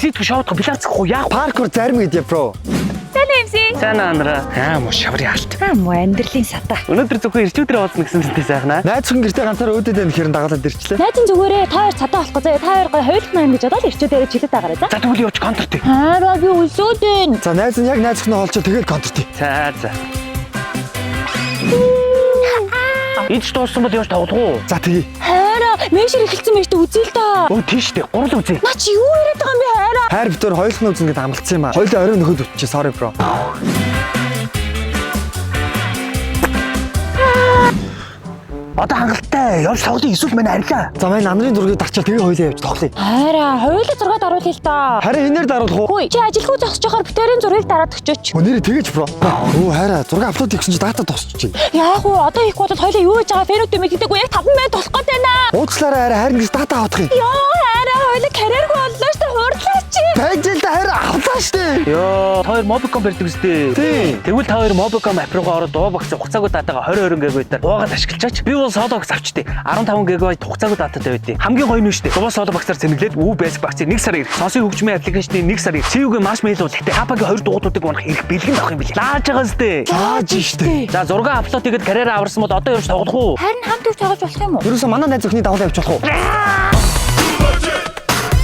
бикситгүй шоудах биларцахгүй яах паркур зарим гэдээ бро. Сайн эмси. сайн андраа муу шаврын алт Муу амьдралын сата. өнөөдөр зөвхөн ирчүүдээр уулзна гэсэн зүгтээ сайхнаа Найз хүн гэртээ ганцаараа өөдөд байх хэрэг дагалаад ирчлээ. Найзын зүгээрээ та хоёр цадаа болох зөө. Та хоёр гой хоёулах маань гэж бодоод ирчүүдээрээ чилээд байгаарай за. за тэгвэл явууч контрт Хараа би үлсөөдөн. За найз нь яг найз өхнөө олчоо тэгээд контртий. за эд дууссан бол явж тоглох уу За тэгье. Хараа мэшэр эхэлсэн байж үзээ л та. өө тийш дээ гурал үзье Наа чи юу яриад байгаа юм бэ хараа. Хайр битээр хоёулах нь үзэн гэдээ амлцсан юм аа. Хоёулаа орой нөхөд өччихээ sorry bro. одоо хангалттай явж тоглоё эсвэл мань арилаа За манай намрын зургийг дарчаал тэгээ хоёулаа явж тоглоё. Хараа хоёулаа зураг даруул л та. Харин энээр даруулах уу? Хөөе чи ажилгүй зогсож байхаар битэрийн зургийг дараад өчөөч. Өнөөдөр тэгэж бро. Өө хайраа зураг аплод хийсэн чи дата тосчих. Яах вэ? Одоо их бодоод хоёулаа юу хийж байгаа фэнүүд юм хэлдэггүй яг 5 минут болох гээд байна. Уучлаарай хараа харин гэж дата авах юм. Яа хараа хоёулаа карьергүй боллоо шүү дээ хурдлаач чи. Байжэл да хараа авлаа штэ. ёо та хоёр мобиком барьдаг үстэй Тийм. тэгвэл та хоёр мобиком ап руугаа ороод дуу багц хугацаагүй датагаа 20 гигабайтаар уугаад ашиглачаач би бол соло багц авчтээ 15 гигабайт хугацаагүй дататай байдیں۔ хамгийн гоё нь шүү дээ дуу соло багцаар цэнэглээд үү байс багцыг 1 сар ирэх сонсын хөгжмийн аппликейшны 1 сар ирэх цэвүүгээ маш мэйл уулахтай хапагийн 2 дугуйтуудыг унах ирэх бэлгэн авах юм билээ лааж байгаа үстэй Лааж штэ. за зураг апплод хийгээд карьераа аварсан бол одоо явж тоглох уу Харин хамт их тоглож болох юм уу? Ерөөсө манай найз өхний дагуулж явж болох уу?